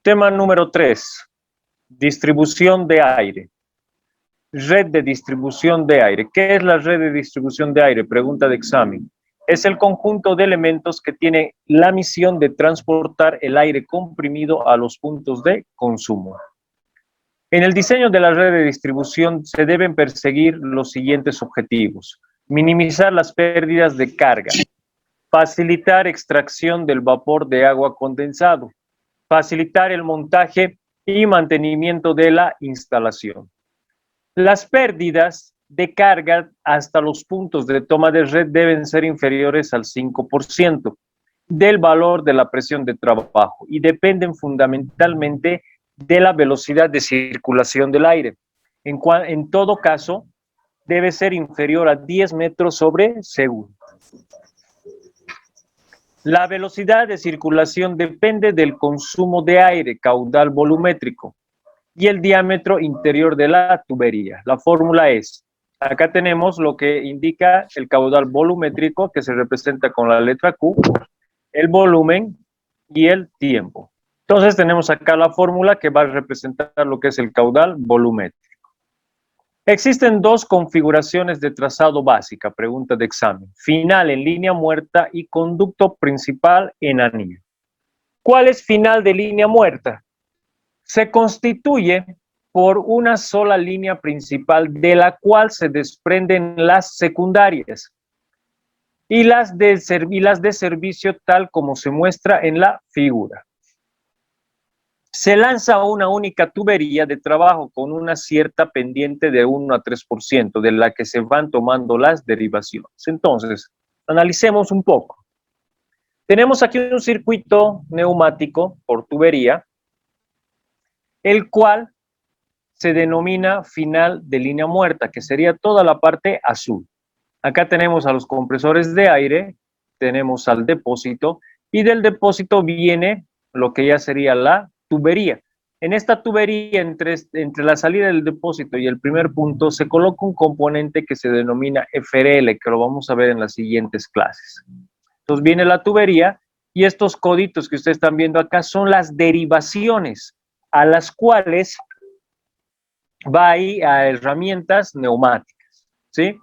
Tema número 3. Distribución de aire. Red de distribución de aire. ¿Qué es la red de distribución de aire? Pregunta de examen. Es el conjunto de elementos que tiene la misión de transportar el aire comprimido a los puntos de consumo. En el diseño de la red de distribución se deben perseguir los siguientes objetivos: minimizar las pérdidas de carga, facilitar extracción del vapor de agua condensado, facilitar el montaje y mantenimiento de la instalación. Las pérdidas de carga hasta los puntos de toma de red deben ser inferiores al 5% del valor de la presión de trabajo y dependen fundamentalmente de la velocidad de circulación del aire. En todo caso, debe ser inferior a 10 metros sobre segundo. La velocidad de circulación depende del consumo de aire, caudal volumétrico, y el diámetro interior de la tubería. La fórmula es, acá tenemos lo que indica el caudal volumétrico, que se representa con la letra Q, el volumen y el tiempo. Entonces tenemos acá la fórmula que va a representar lo que es el caudal volumétrico. Existen dos configuraciones de trazado básica, pregunta de examen: final en línea muerta y conducto principal en anillo. ¿Cuál es final de línea muerta? Se constituye por una sola línea principal de la cual se desprenden las secundarias y las de servicio tal como se muestra en la figura. Se lanza una única tubería de trabajo con una cierta pendiente de 1 a 3% de la que se van tomando las derivaciones. Entonces, analicemos un poco. Tenemos aquí un circuito neumático por tubería, el cual se denomina final de línea muerta, que sería toda la parte azul. Acá tenemos a los compresores de aire, tenemos al depósito, y del depósito viene lo que ya sería la tubería. En esta tubería, entre la salida del depósito y el primer punto, se coloca un componente que se denomina FRL, que lo vamos a ver en las siguientes clases. Entonces viene la tubería, y estos coditos que ustedes están viendo acá son las derivaciones a las cuales va ahí a herramientas neumáticas, ¿sí?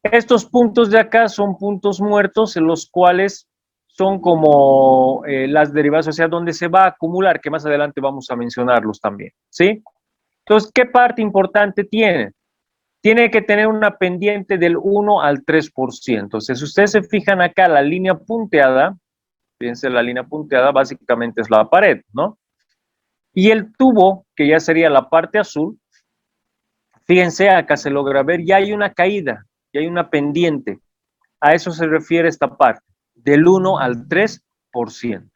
Estos puntos de acá son puntos muertos en los cuales son como las derivaciones, o sea, donde se va a acumular, que más adelante vamos a mencionarlos también, ¿sí? Entonces, ¿qué parte importante tiene? Tiene que tener una pendiente del 1 al 3%. Entonces, si ustedes se fijan acá, la línea punteada, fíjense, la línea punteada básicamente es la pared, ¿no? Y el tubo, que ya sería la parte azul, fíjense, acá se logra ver, ya hay una caída, ya hay una pendiente. A eso se refiere esta parte, del 1 al 3%.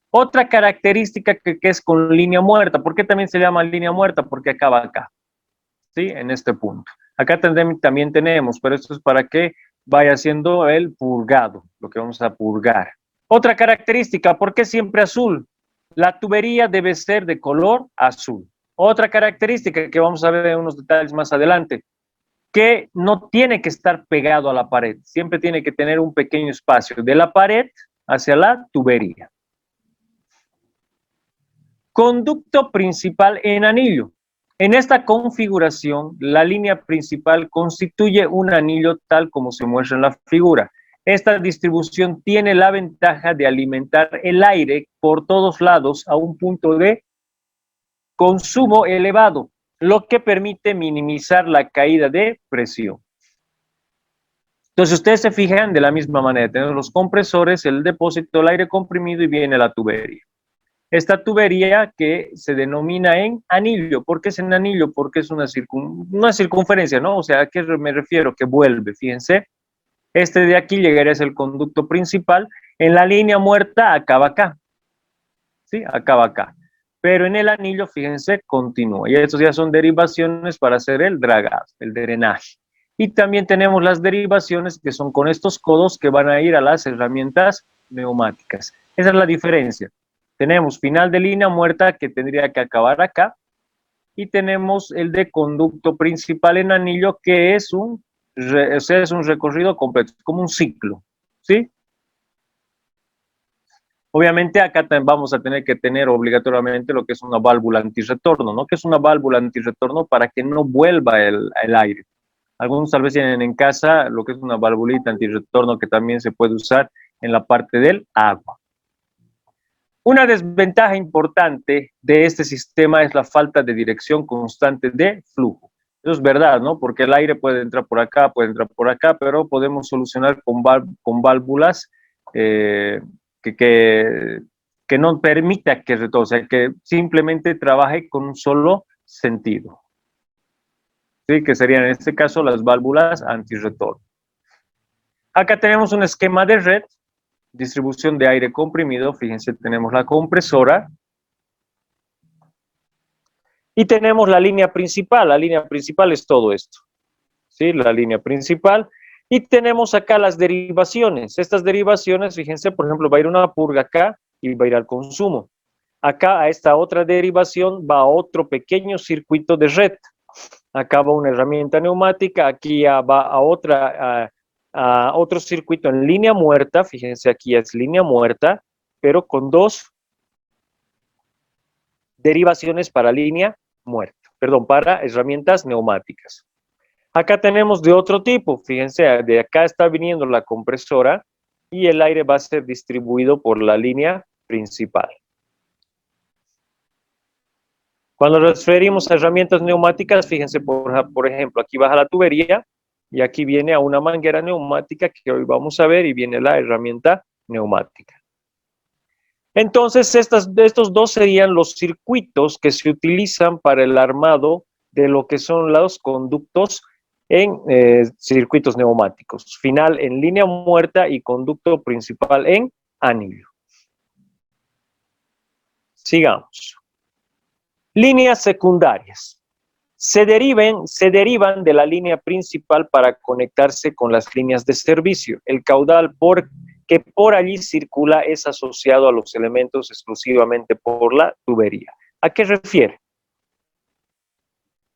Otra característica que es con línea muerta. ¿Por qué también se llama línea muerta? Porque acaba acá, ¿sí? En este punto. Acá también tenemos, pero esto es para que vaya haciendo el purgado, lo que vamos a purgar. Otra característica, ¿por qué siempre azul? La tubería debe ser de color azul. Otra característica que vamos a ver en unos detalles más adelante, que no tiene que estar pegado a la pared, siempre tiene que tener un pequeño espacio de la pared hacia la tubería. Conducto principal en anillo. En esta configuración, la línea principal constituye un anillo tal como se muestra en la figura. Esta distribución tiene la ventaja de alimentar el aire por todos lados a un punto de consumo elevado, lo que permite minimizar la caída de presión. Entonces, ustedes se fijan de la misma manera, tenemos los compresores, el depósito, el aire comprimido y viene la tubería. Esta tubería que se denomina en anillo. ¿Por qué es en anillo? Porque es una circunferencia, ¿no? O sea, ¿a qué me refiero? Que vuelve, fíjense. Este de aquí llegaría a ser el conducto principal. En la línea muerta acaba acá, ¿sí? Acaba acá. Pero en el anillo, fíjense, continúa. Y estos ya son derivaciones para hacer el dragado, el drenaje. Y también tenemos las derivaciones que son con estos codos que van a ir a las herramientas neumáticas. Esa es la diferencia. Tenemos final de línea muerta que tendría que acabar acá. Y tenemos el de conducto principal en anillo que es un recorrido completo, como un ciclo, ¿sí? Obviamente acá vamos a tener que tener obligatoriamente lo que es una válvula antirretorno, ¿no? Que es una válvula antirretorno para que no vuelva el aire. Algunos tal vez tienen en casa lo que es una valvulita antirretorno que también se puede usar en la parte del agua. Una desventaja importante de este sistema es la falta de dirección constante de flujo. Eso es verdad, ¿no? Porque el aire puede entrar por acá, puede entrar por acá, pero podemos solucionar con válvulas que, que, que no permita que retorne, o sea, que simplemente trabaje con un solo sentido. ¿Sí? Que serían en este caso las válvulas antirretorno. Acá tenemos un esquema de red, distribución de aire comprimido. Fíjense, tenemos la compresora y tenemos la línea principal. La línea principal es todo esto, ¿sí? La línea principal. Y tenemos acá las derivaciones. Estas derivaciones, fíjense, por ejemplo, va a ir una purga acá y va a ir al consumo. Acá a esta otra derivación va otro pequeño circuito de red. Acá va una herramienta neumática, aquí va a otro circuito en línea muerta. Fíjense, aquí es línea muerta, pero con dos derivaciones para línea muerta, perdón, para herramientas neumáticas. Acá tenemos de otro tipo, fíjense, de acá está viniendo la compresora y el aire va a ser distribuido por la línea principal. Cuando nos referimos a herramientas neumáticas, fíjense, por ejemplo, aquí baja la tubería y aquí viene a una manguera neumática que hoy vamos a ver y viene la herramienta neumática. Entonces, estos dos serían los circuitos que se utilizan para el armado de lo que son los conductos en circuitos neumáticos. Final en línea muerta y conducto principal en anillo. Sigamos. Líneas secundarias. Se derivan de la línea principal para conectarse con las líneas de servicio. El caudal que por allí circula es asociado a los elementos exclusivamente por la tubería. ¿A qué refiere?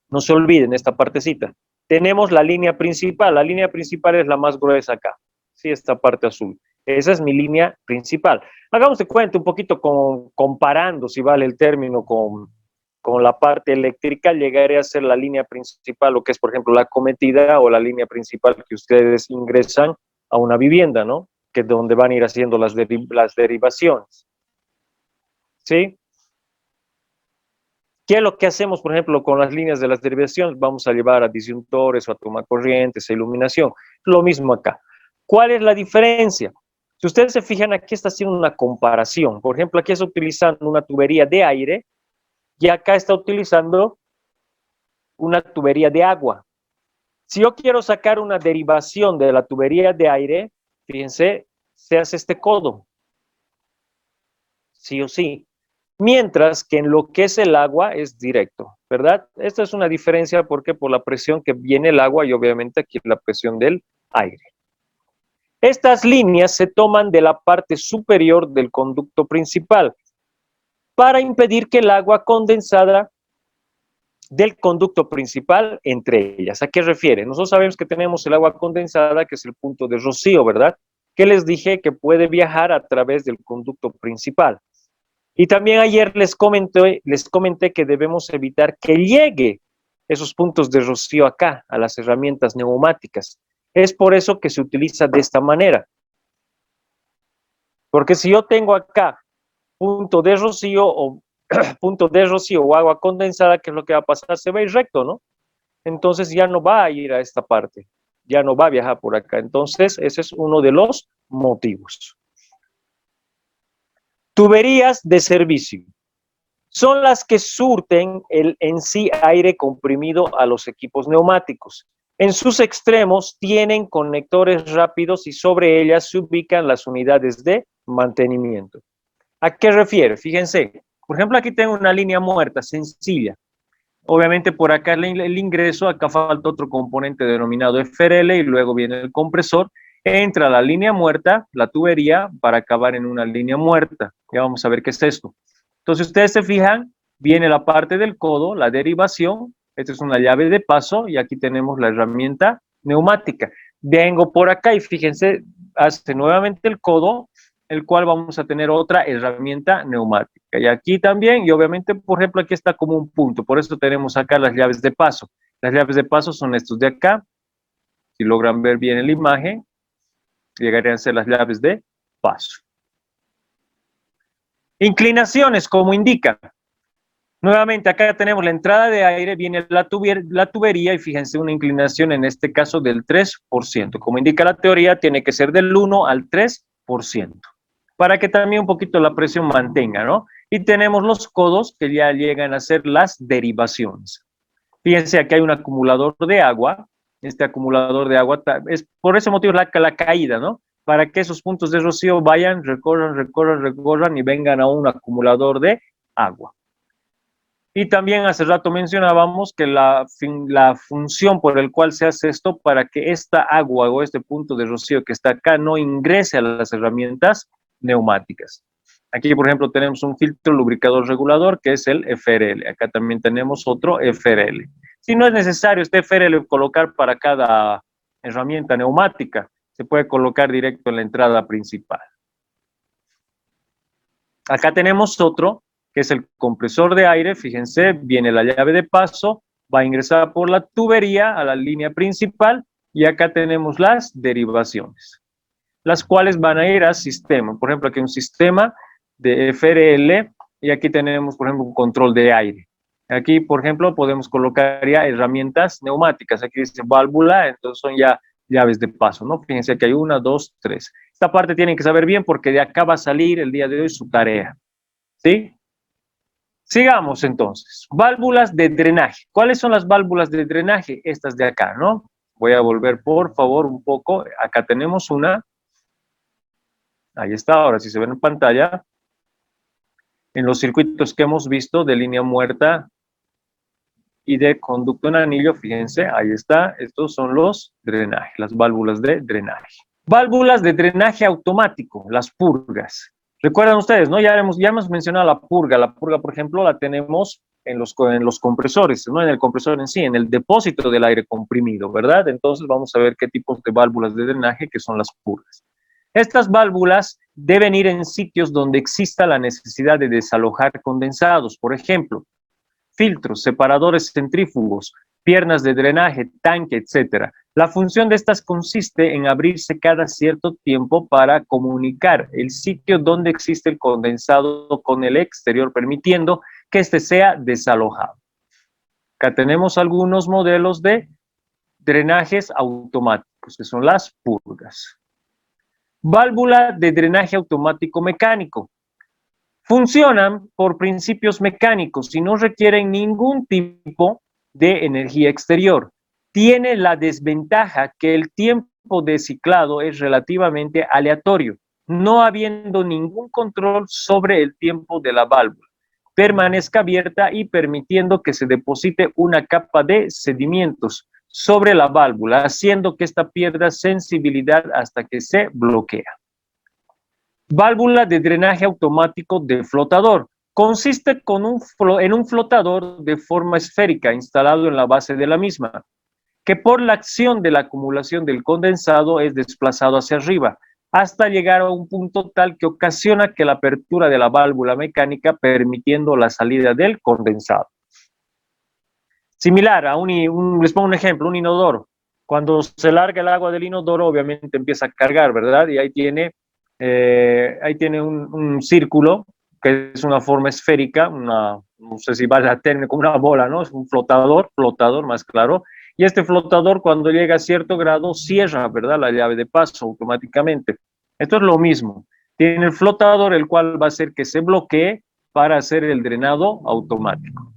No se olviden esta partecita. Tenemos la línea principal. La línea principal es la más gruesa acá. Sí, esta parte azul. Esa es mi línea principal. Hagamos de cuenta un poquito comparando, si vale el término, con la parte eléctrica. Llegaré a ser la línea principal, lo que es, por ejemplo, la cometida o la línea principal que ustedes ingresan a una vivienda, ¿no? Que es donde van a ir haciendo las derivaciones. ¿Sí? ¿Qué es lo que hacemos, por ejemplo, con las líneas de las derivaciones? Vamos a llevar a disyuntores o a tomacorrientes, a iluminación. Lo mismo acá. ¿Cuál es la diferencia? Si ustedes se fijan, aquí está haciendo una comparación. Por ejemplo, aquí está utilizando una tubería de aire y acá está utilizando una tubería de agua. Si yo quiero sacar una derivación de la tubería de aire, fíjense, se hace este codo. Sí o sí. Mientras que en lo que es el agua es directo, ¿verdad? Esta es una diferencia porque por la presión que viene el agua y obviamente aquí la presión del aire. Estas líneas se toman de la parte superior del conducto principal para impedir que el agua condensada del conducto principal entre ellas. ¿A qué refiere? Nosotros sabemos que tenemos el agua condensada, que es el punto de rocío, ¿verdad? Que les dije que puede viajar a través del conducto principal. Y también ayer les comenté que debemos evitar que llegue esos puntos de rocío acá, a las herramientas neumáticas. Es por eso que se utiliza de esta manera. Porque si yo tengo acá punto de rocío o agua condensada, ¿qué es lo que va a pasar? Se va a ir recto, ¿no? Entonces ya no va a ir a esta parte, ya no va a viajar por acá. Entonces ese es uno de los motivos. Tuberías de servicio. Son las que surten el en sí aire comprimido a los equipos neumáticos. En sus extremos tienen conectores rápidos y sobre ellas se ubican las unidades de mantenimiento. ¿A qué refiere? Fíjense, por ejemplo, aquí tengo una línea muerta, sencilla. Obviamente por acá el ingreso, acá falta otro componente denominado FRL y luego viene el compresor. Entra la línea muerta, la tubería, para acabar en una línea muerta. Ya vamos a ver qué es esto. Entonces, ustedes se fijan, viene la parte del codo, la derivación. Esta es una llave de paso y aquí tenemos la herramienta neumática. Vengo por acá y fíjense, hace nuevamente el codo. el cual vamos a tener otra herramienta neumática. Y aquí también, y obviamente, por ejemplo, aquí está como un punto, por eso tenemos acá las llaves de paso. Las llaves de paso son estos de acá, si logran ver bien en la imagen, llegarían a ser las llaves de paso. Inclinaciones, como indica. Nuevamente, acá tenemos la entrada de aire, viene la tubería y fíjense una inclinación en este caso del 3%. Como indica la teoría, tiene que ser del 1 al 3%, para que también un poquito la presión mantenga, ¿no? Y tenemos los codos que ya llegan a ser las derivaciones. Fíjense, aquí hay un acumulador de agua. Este acumulador de agua es por ese motivo la caída, ¿no? Para que esos puntos de rocío vayan, recorran y vengan a un acumulador de agua. Y también hace rato mencionábamos que la función por el cual se hace esto para que esta agua o este punto de rocío que está acá no ingrese a las herramientas neumáticas. Aquí, por ejemplo, tenemos un filtro lubricador regulador que es el FRL. Acá también tenemos otro FRL. Si no es necesario este FRL colocar para cada herramienta neumática, se puede colocar directo en la entrada principal. Acá tenemos otro que es el compresor de aire. Fíjense, viene la llave de paso, va a ingresar por la tubería a la línea principal y acá tenemos las derivaciones, las cuales van a ir al sistema. Por ejemplo, aquí hay un sistema de FRL y aquí tenemos, por ejemplo, un control de aire. Aquí, por ejemplo, podemos colocar ya herramientas neumáticas. Aquí dice válvula, entonces son ya llaves de paso, ¿no? Fíjense que hay 1, 2, 3. Esta parte tienen que saber bien porque de acá va a salir el día de hoy su tarea, ¿sí? Sigamos entonces. Válvulas de drenaje. ¿Cuáles son las válvulas de drenaje? Estas de acá, ¿no? Voy a volver, por favor, un poco. Acá tenemos una. Ahí está, ahora sí se ve en pantalla. En los circuitos que hemos visto de línea muerta y de conducto en anillo, fíjense, ahí está. Estos son los drenajes, las válvulas de drenaje. Válvulas de drenaje automático, las purgas. Recuerdan ustedes, ¿no? Ya hemos mencionado la purga. La purga, por ejemplo, la tenemos en los compresores, no en el compresor en sí, en el depósito del aire comprimido, ¿verdad? Entonces vamos a ver qué tipos de válvulas de drenaje que son las purgas. Estas válvulas deben ir en sitios donde exista la necesidad de desalojar condensados, por ejemplo, filtros, separadores centrífugos, piernas de drenaje, tanque, etc. La función de estas consiste en abrirse cada cierto tiempo para comunicar el sitio donde existe el condensado con el exterior, permitiendo que éste sea desalojado. Acá tenemos algunos modelos de drenajes automáticos, que son las purgas. Válvula de drenaje automático mecánico. Funcionan por principios mecánicos y no requieren ningún tipo de energía exterior. Tiene la desventaja que el tiempo de ciclado es relativamente aleatorio, no habiendo ningún control sobre el tiempo de la válvula. Permanezca abierta y permitiendo que se deposite una capa de sedimentos sobre la válvula, haciendo que ésta pierda sensibilidad hasta que se bloquea. Válvula de drenaje automático de flotador. Consiste en un flotador de forma esférica instalado en la base de la misma, que por la acción de la acumulación del condensado es desplazado hacia arriba, hasta llegar a un punto tal que ocasiona que la apertura de la válvula mecánica permitiendo la salida del condensado. Similar a les pongo un ejemplo, un inodoro. Cuando se larga el agua del inodoro, obviamente empieza a cargar, ¿verdad? Y ahí tiene un círculo que es una forma esférica, no sé si vale la término, como una bola, ¿no? Es un flotador más claro. Y este flotador, cuando llega a cierto grado, cierra, ¿verdad? La llave de paso automáticamente. Esto es lo mismo. Tiene el flotador, el cual va a hacer que se bloquee para hacer el drenado automático.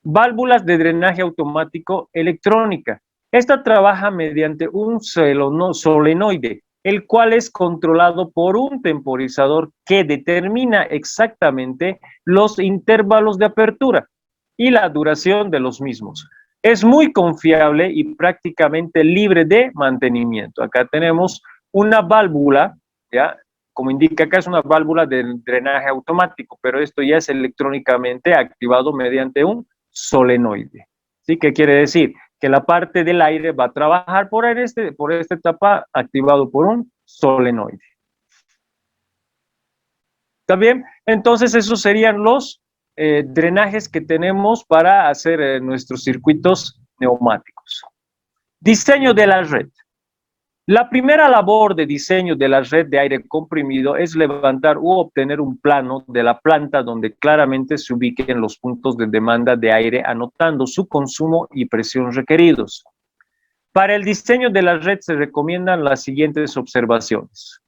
Válvulas de drenaje automático electrónica. Esta trabaja mediante un solenoide, el cual es controlado por un temporizador que determina exactamente los intervalos de apertura y la duración de los mismos. Es muy confiable y prácticamente libre de mantenimiento. Acá tenemos una válvula, ¿ya? Como indica acá, es una válvula de drenaje automático, pero esto ya es electrónicamente activado mediante un solenoide. ¿Sí? ¿Qué quiere decir? Que la parte del aire va a trabajar por esta etapa activado por un solenoide. ¿Está bien? Entonces, esos serían los drenajes que tenemos para hacer nuestros circuitos neumáticos. Diseño de la red. La primera labor de diseño de la red de aire comprimido es levantar u obtener un plano de la planta donde claramente se ubiquen los puntos de demanda de aire anotando su consumo y presión requeridos. Para el diseño de la red se recomiendan las siguientes observaciones.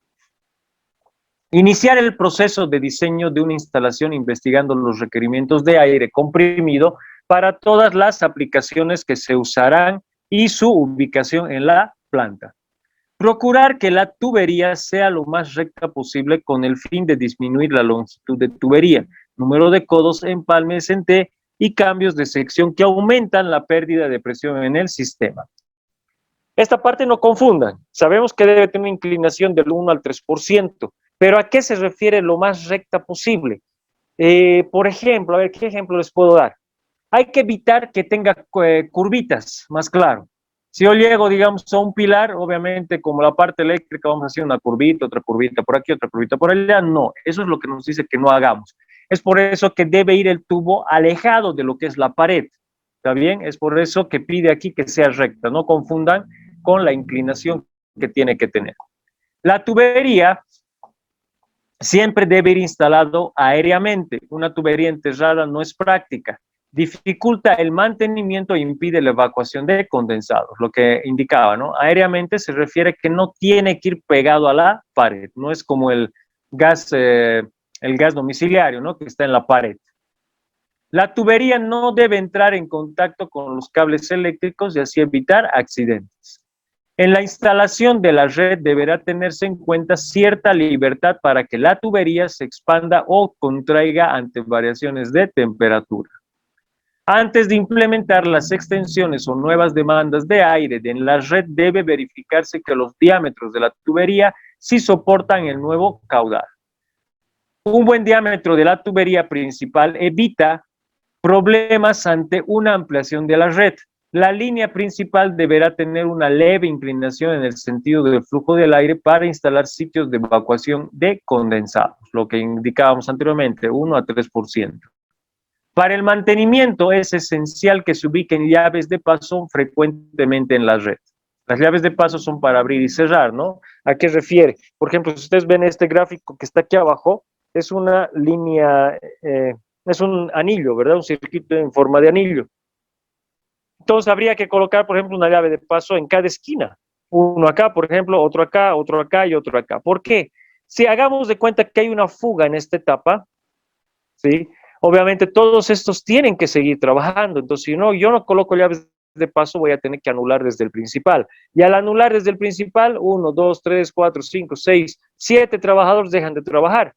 Iniciar el proceso de diseño de una instalación investigando los requerimientos de aire comprimido para todas las aplicaciones que se usarán y su ubicación en la planta. Procurar que la tubería sea lo más recta posible con el fin de disminuir la longitud de tubería, número de codos, empalmes en T y cambios de sección que aumentan la pérdida de presión en el sistema. Esta parte no confundan. Sabemos que debe tener una inclinación del 1 al 3%, pero ¿a qué se refiere lo más recta posible? Por ejemplo, a ver, ¿qué ejemplo les puedo dar? Hay que evitar que tenga curvitas, más claro. Si yo llego, digamos, a un pilar, obviamente, como la parte eléctrica, vamos a hacer una curvita, otra curvita por aquí, otra curvita por allá. No, eso es lo que nos dice que no hagamos. Es por eso que debe ir el tubo alejado de lo que es la pared. ¿Está bien? Es por eso que pide aquí que sea recta. No confundan con la inclinación que tiene que tener. La tubería siempre debe ir instalado aéreamente. Una tubería enterrada no es práctica. Dificulta el mantenimiento e impide la evacuación de condensados, lo que indicaba, ¿no? Aéreamente se refiere que no tiene que ir pegado a la pared, no es como el gas domiciliario, ¿no? Que está en la pared. La tubería no debe entrar en contacto con los cables eléctricos y así evitar accidentes. En la instalación de la red deberá tenerse en cuenta cierta libertad para que la tubería se expanda o contraiga ante variaciones de temperatura. Antes de implementar las extensiones o nuevas demandas de aire en la red, debe verificarse que los diámetros de la tubería sí soportan el nuevo caudal. Un buen diámetro de la tubería principal evita problemas ante una ampliación de la red. La línea principal deberá tener una leve inclinación en el sentido del flujo del aire para instalar sitios de evacuación de condensados, lo que indicábamos anteriormente, 1 a 3%. Para el mantenimiento es esencial que se ubiquen llaves de paso frecuentemente en la red. Las llaves de paso son para abrir y cerrar, ¿no? ¿A qué refiere? Por ejemplo, si ustedes ven este gráfico que está aquí abajo, es una línea, es un anillo, ¿verdad? Un circuito en forma de anillo. Entonces habría que colocar, por ejemplo, una llave de paso en cada esquina. Uno acá, por ejemplo, otro acá y otro acá. ¿Por qué? Si hagamos de cuenta que hay una fuga en esta etapa, ¿sí? Obviamente todos estos tienen que seguir trabajando, entonces si no, yo no coloco llaves de paso, voy a tener que anular desde el principal. Y al anular desde el principal, 1, 2, 3, 4, 5, 6, 7 trabajadores dejan de trabajar.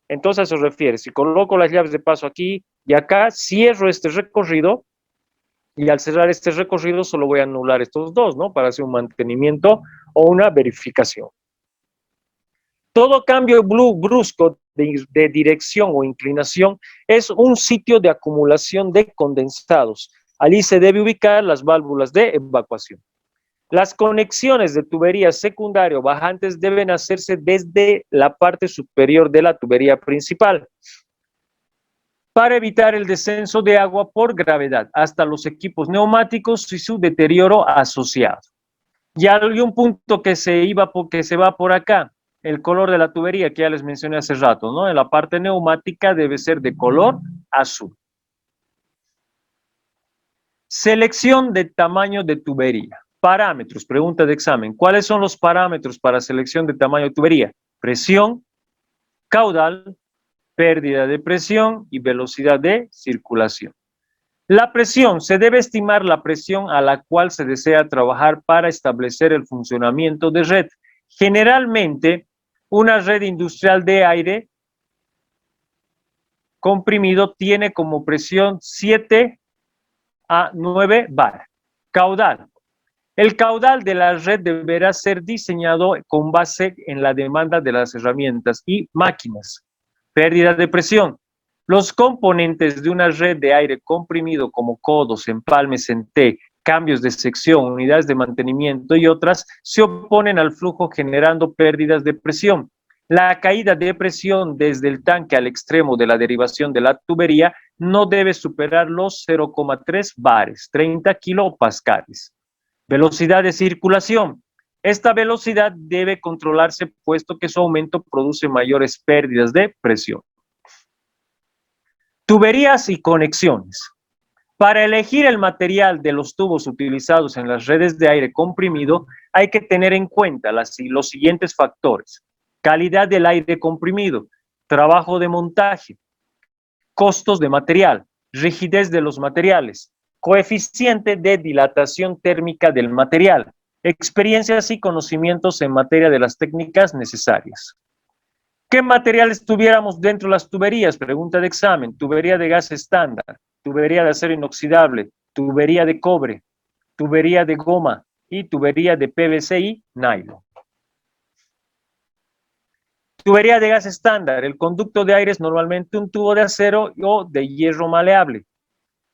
Entonces a eso se refiere, si coloco las llaves de paso aquí y acá, cierro este recorrido y al cerrar este recorrido solo voy a anular estos dos, ¿no? Para hacer un mantenimiento o una verificación. Todo cambio brusco de dirección o inclinación es un sitio de acumulación de condensados. Allí se debe ubicar las válvulas de evacuación. Las conexiones de tuberías secundaria o bajantes deben hacerse desde la parte superior de la tubería principal para evitar el descenso de agua por gravedad hasta los equipos neumáticos y su deterioro asociado. Y hay un punto que se va por acá. El color de la tubería que ya les mencioné hace rato, ¿no? En la parte neumática debe ser de color azul. Selección de tamaño de tubería. Parámetros, pregunta de examen. ¿Cuáles son los parámetros para selección de tamaño de tubería? Presión, caudal, pérdida de presión y velocidad de circulación. La presión, se debe estimar la presión a la cual se desea trabajar para establecer el funcionamiento de red. Generalmente, una red industrial de aire comprimido tiene como presión 7 a 9 bar. Caudal. El caudal de la red deberá ser diseñado con base en la demanda de las herramientas y máquinas. Pérdida de presión. Los componentes de una red de aire comprimido como codos, empalmes en T, cambios de sección, unidades de mantenimiento y otras se oponen al flujo generando pérdidas de presión. La caída de presión desde el tanque al extremo de la derivación de la tubería no debe superar los 0,3 bares, 30 kilopascales. Velocidad de circulación. Esta velocidad debe controlarse puesto que su aumento produce mayores pérdidas de presión. Tuberías y conexiones. Para elegir el material de los tubos utilizados en las redes de aire comprimido, hay que tener en cuenta los siguientes factores: calidad del aire comprimido, trabajo de montaje, costos de material, rigidez de los materiales, coeficiente de dilatación térmica del material, experiencias y conocimientos en materia de las técnicas necesarias. ¿Qué materiales tuviéramos dentro de las tuberías? Pregunta de examen. Tubería de gas estándar, tubería de acero inoxidable, tubería de cobre, tubería de goma y tubería de PVC y nylon. Tubería de gas estándar. El conducto de aire es normalmente un tubo de acero o de hierro maleable.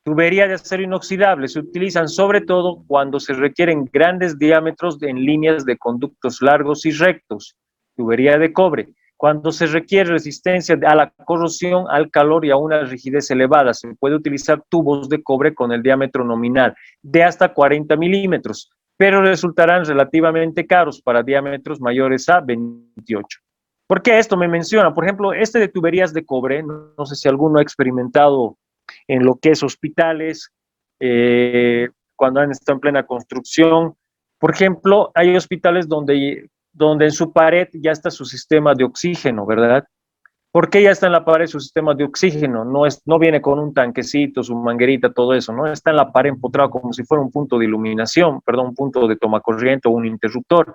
Tubería de acero inoxidable se utilizan sobre todo cuando se requieren grandes diámetros en líneas de conductos largos y rectos. Tubería de cobre. Cuando se requiere resistencia a la corrosión, al calor y a una rigidez elevada, se puede utilizar tubos de cobre con el diámetro nominal de hasta 40 milímetros, pero resultarán relativamente caros para diámetros mayores a 28. ¿Por qué esto me menciona? Por ejemplo, este de tuberías de cobre, no sé si alguno ha experimentado en lo que es hospitales, cuando han estado en plena construcción. Por ejemplo, hay hospitales donde en su pared ya está su sistema de oxígeno, ¿verdad? ¿Por qué ya está en la pared su sistema de oxígeno? No viene con un tanquecito, su manguerita, todo eso, ¿no? Está en la pared empotrado como si fuera un punto de iluminación, perdón, un punto de toma corriente o un interruptor.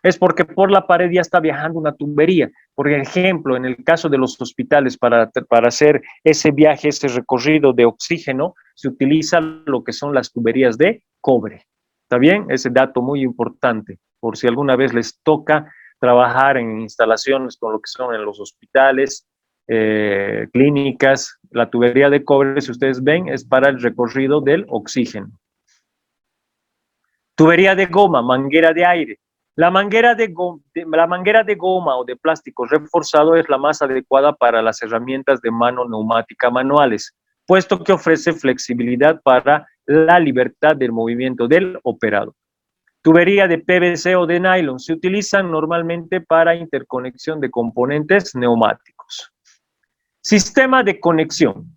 Es porque por la pared ya está viajando una tubería. Por ejemplo, en el caso de los hospitales, para hacer ese viaje, ese recorrido de oxígeno, se utiliza lo que son las tuberías de cobre. ¿Está bien? Ese dato muy importante, por si alguna vez les toca trabajar en instalaciones con lo que son en los hospitales, clínicas. La tubería de cobre, si ustedes ven, es para el recorrido del oxígeno. Tubería de goma, manguera de aire. La manguera de goma o de plástico reforzado es la más adecuada para las herramientas de mano neumática manuales, puesto que ofrece flexibilidad para la libertad del movimiento del operador. Tubería de PVC o de nylon se utilizan normalmente para interconexión de componentes neumáticos. Sistema de conexión.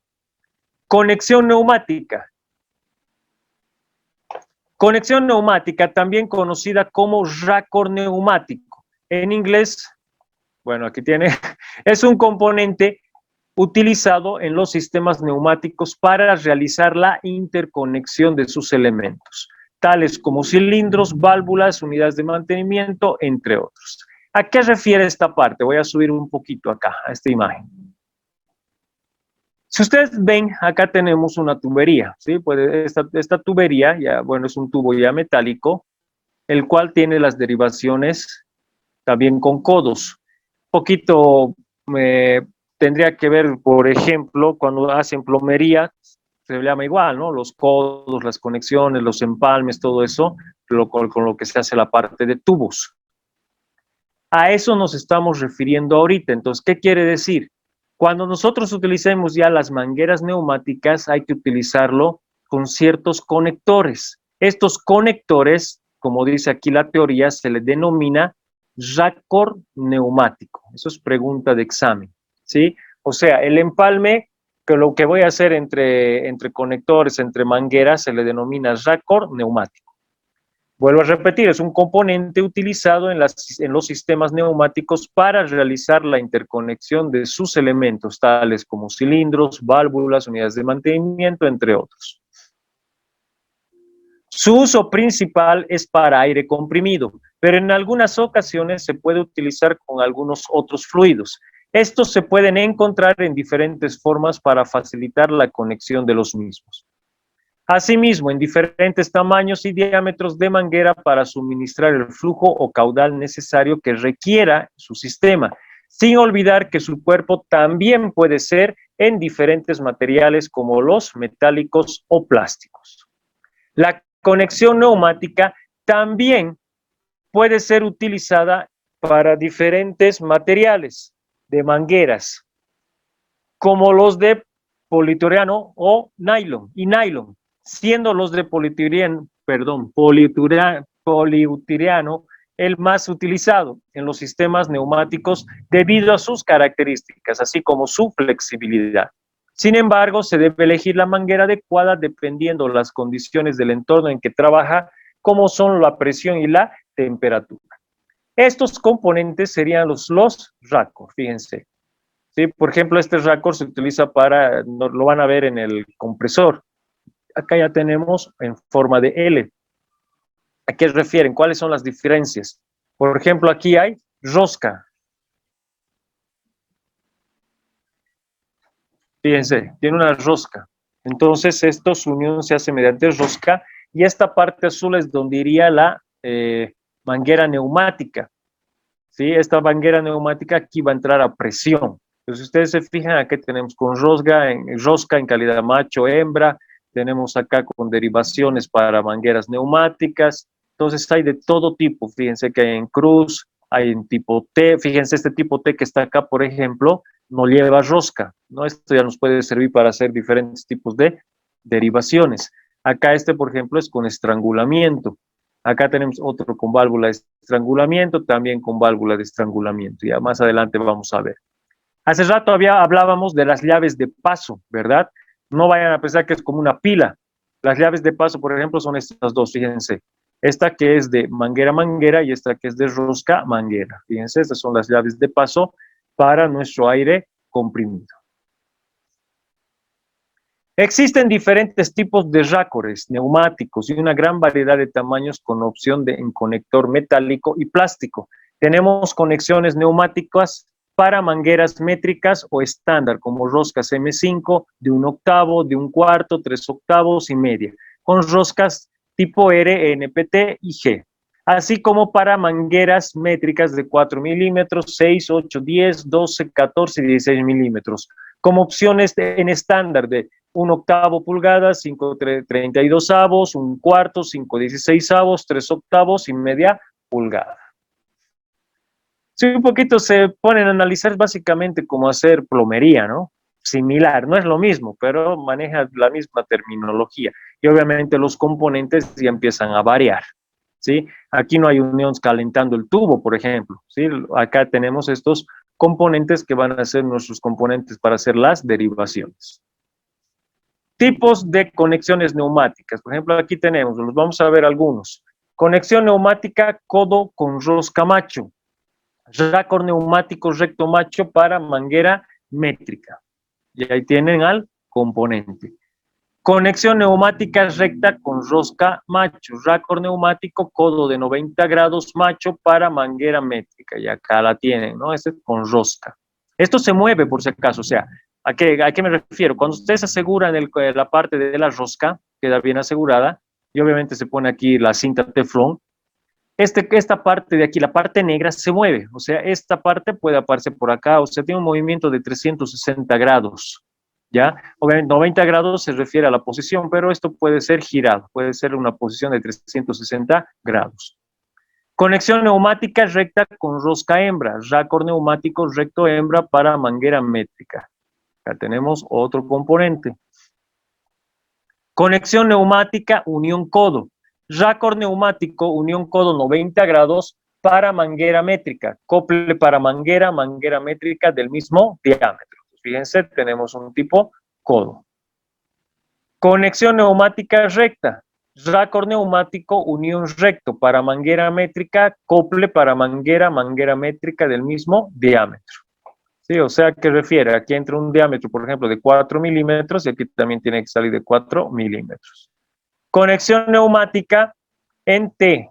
Conexión neumática. Conexión neumática, también conocida como raccord neumático. En inglés, bueno, aquí tiene, es un componente utilizado en los sistemas neumáticos para realizar la interconexión de sus elementos, tales como cilindros, válvulas, unidades de mantenimiento, entre otros. ¿A qué refiere esta parte? Voy a subir un poquito acá, a esta imagen. Si ustedes ven, acá tenemos una tubería, ¿sí? Pues esta tubería, ya, bueno, es un tubo ya metálico, el cual tiene las derivaciones también con codos. Poquito tendría que ver, por ejemplo, cuando hacen plomería, se llama igual, ¿no? Los codos, las conexiones, los empalmes, todo eso, con lo que se hace la parte de tubos. A eso nos estamos refiriendo ahorita. Entonces, ¿qué quiere decir? Cuando nosotros utilicemos ya las mangueras neumáticas, hay que utilizarlo con ciertos conectores. Estos conectores, como dice aquí la teoría, se les denomina raccord neumático. Eso es pregunta de examen, ¿sí? O sea, el empalme, que lo que voy a hacer entre conectores, entre mangueras, se le denomina raccord neumático. Vuelvo a repetir, es un componente utilizado en los sistemas neumáticos para realizar la interconexión de sus elementos, tales como cilindros, válvulas, unidades de mantenimiento, entre otros. Su uso principal es para aire comprimido, pero en algunas ocasiones se puede utilizar con algunos otros fluidos. Estos se pueden encontrar en diferentes formas para facilitar la conexión de los mismos. Asimismo, en diferentes tamaños y diámetros de manguera para suministrar el flujo o caudal necesario que requiera su sistema, sin olvidar que su cuerpo también puede ser en diferentes materiales como los metálicos o plásticos. La conexión neumática también puede ser utilizada para diferentes materiales de mangueras, como los de poliuretano o nylon, y nylon, siendo los de poliuretano el más utilizado en los sistemas neumáticos debido a sus características, así como su flexibilidad. Sin embargo, se debe elegir la manguera adecuada dependiendo las condiciones del entorno en que trabaja, como son la presión y la temperatura. Estos componentes serían los raccords, fíjense. ¿Sí? Por ejemplo, este raccord se utiliza para, lo van a ver en el compresor. Acá ya tenemos en forma de L. ¿A qué refieren? ¿Cuáles son las diferencias? Por ejemplo, aquí hay rosca. Fíjense, tiene una rosca. Entonces, su unión se hace mediante rosca y esta parte azul es donde iría la manguera neumática. ¿Sí? Esta manguera neumática aquí va a entrar a presión. Entonces, ustedes se fijan, aquí tenemos con rosca en calidad macho, hembra, tenemos acá con derivaciones para mangueras neumáticas. Entonces, hay de todo tipo. Fíjense que hay en cruz, hay en tipo T. Fíjense, este tipo T que está acá, por ejemplo, no lleva rosca, ¿no? Esto ya nos puede servir para hacer diferentes tipos de derivaciones. Acá por ejemplo, es con estrangulamiento. Acá tenemos otro con válvula de estrangulamiento, también con válvula de estrangulamiento. Ya más adelante vamos a ver. Hace rato hablábamos de las llaves de paso, ¿verdad? No vayan a pensar que es como una pila. Las llaves de paso, por ejemplo, son estas dos, fíjense. Esta que es de manguera a manguera y esta que es de rosca a manguera. Fíjense, estas son las llaves de paso para nuestro aire comprimido. Existen diferentes tipos de raccords neumáticos y una gran variedad de tamaños con opción en conector metálico y plástico. Tenemos conexiones neumáticas para mangueras métricas o estándar, como roscas M5 de 1/8, de 1/4, 3/8 y media, con roscas tipo R, NPT y G, así como para mangueras métricas de 4 milímetros, 6, 8, 10, 12, 14 y 16 milímetros, como opciones en estándar de 1/8 pulgadas, 5/32, 1/4, 5/16, 3/8 y media pulgada. Si un poquito se ponen a analizar básicamente cómo hacer plomería, ¿no? Similar, no es lo mismo, pero maneja la misma terminología. Y obviamente los componentes ya empiezan a variar, ¿sí? Aquí no hay unión calentando el tubo, por ejemplo, ¿sí? Acá tenemos estos componentes que van a ser nuestros componentes para hacer las derivaciones. Tipos de conexiones neumáticas. Por ejemplo, aquí tenemos, los vamos a ver algunos. Conexión neumática codo con rosca macho. Raccord neumático recto macho para manguera métrica. Y ahí tienen al componente. Conexión neumática recta con rosca macho. Raccord neumático codo de 90 grados macho para manguera métrica. Y acá la tienen, ¿no? Este es con rosca. Esto se mueve por si acaso, o sea, ¿a qué me refiero? Cuando ustedes aseguran la parte de la rosca, queda bien asegurada, y obviamente se pone aquí la cinta teflón, esta parte de aquí, la parte negra, se mueve, o sea, esta parte puede aparecer por acá, o sea, tiene un movimiento de 360 grados, ¿ya? Obviamente 90 grados se refiere a la posición, pero esto puede ser girado, puede ser una posición de 360 grados. Conexión neumática recta con rosca hembra, raccord neumático recto hembra para manguera métrica. Acá tenemos otro componente. Conexión neumática unión codo. Raccord neumático unión codo 90 grados para manguera métrica. Cople para manguera, manguera métrica del mismo diámetro. Fíjense, tenemos un tipo codo. Conexión neumática recta. Raccord neumático unión recto para manguera métrica, cople para manguera, manguera métrica del mismo diámetro. Sí, o sea, ¿qué refiere? Aquí entra un diámetro, por ejemplo, de 4 milímetros y aquí también tiene que salir de 4 milímetros. Conexión neumática en T.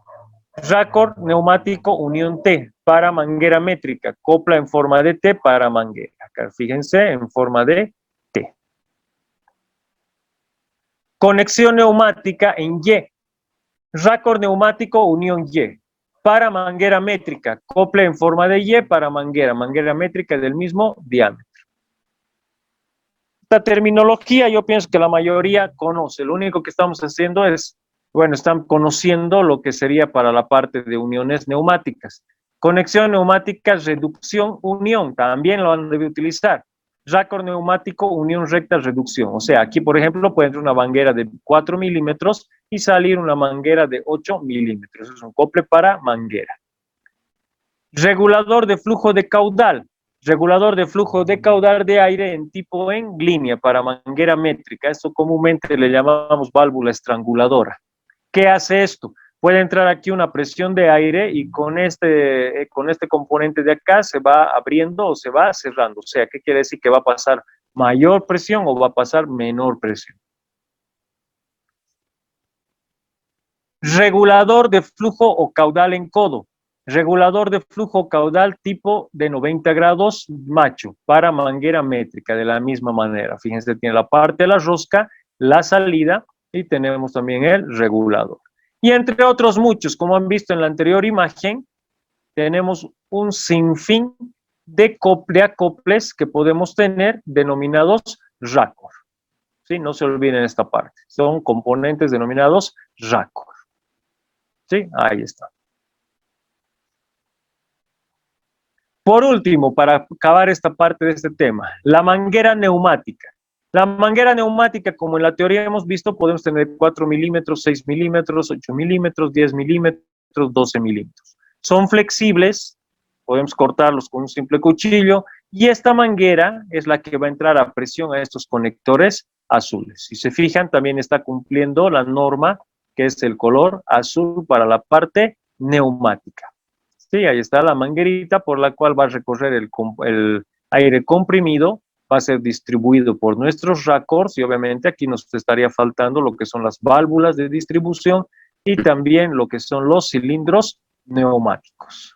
Raccord neumático unión T para manguera métrica. Copla en forma de T para manguera. Acá fíjense en forma de T. Conexión neumática en Y. Raccord neumático unión Y para manguera métrica, cople en forma de Y para manguera métrica del mismo diámetro. Esta terminología yo pienso que la mayoría conoce, lo único que estamos haciendo es, bueno, están conociendo lo que sería para la parte de uniones neumáticas. Conexión neumática, reducción, unión, también lo han de utilizar. Raccord neumático, unión recta, reducción. O sea, aquí, por ejemplo, puede entrar una manguera de 4 milímetros y salir una manguera de 8 milímetros. Es un acople para manguera. Regulador de flujo de caudal. Regulador de flujo de caudal de aire en tipo en línea para manguera métrica. Esto comúnmente le llamamos válvula estranguladora. ¿Qué hace esto? Puede entrar aquí una presión de aire y con este componente de acá se va abriendo o se va cerrando. O sea, ¿qué quiere decir? Que va a pasar mayor presión o va a pasar menor presión. Regulador de flujo o caudal en codo. Regulador de flujo caudal tipo de 90 grados macho para manguera métrica de la misma manera. Fíjense, tiene la parte de la rosca, la salida y tenemos también el regulador. Y entre otros muchos, como han visto en la anterior imagen, tenemos un sinfín de acoples que podemos tener denominados Raccord. ¿Sí? No se olviden esta parte. Son componentes denominados Raccord. ¿Sí? Ahí está. Por último, para acabar esta parte de este tema, la manguera neumática. La manguera neumática, como en la teoría hemos visto, podemos tener 4 milímetros, 6 milímetros, 8 milímetros, 10 milímetros, 12 milímetros. Son flexibles, podemos cortarlos con un simple cuchillo, y esta manguera es la que va a entrar a presión a estos conectores azules. Si se fijan, también está cumpliendo la norma, que es el color azul para la parte neumática. Sí, ahí está la manguerita por la cual va a recorrer el aire comprimido, va a ser distribuido por nuestros raccords y obviamente aquí nos estaría faltando lo que son las válvulas de distribución y también lo que son los cilindros neumáticos.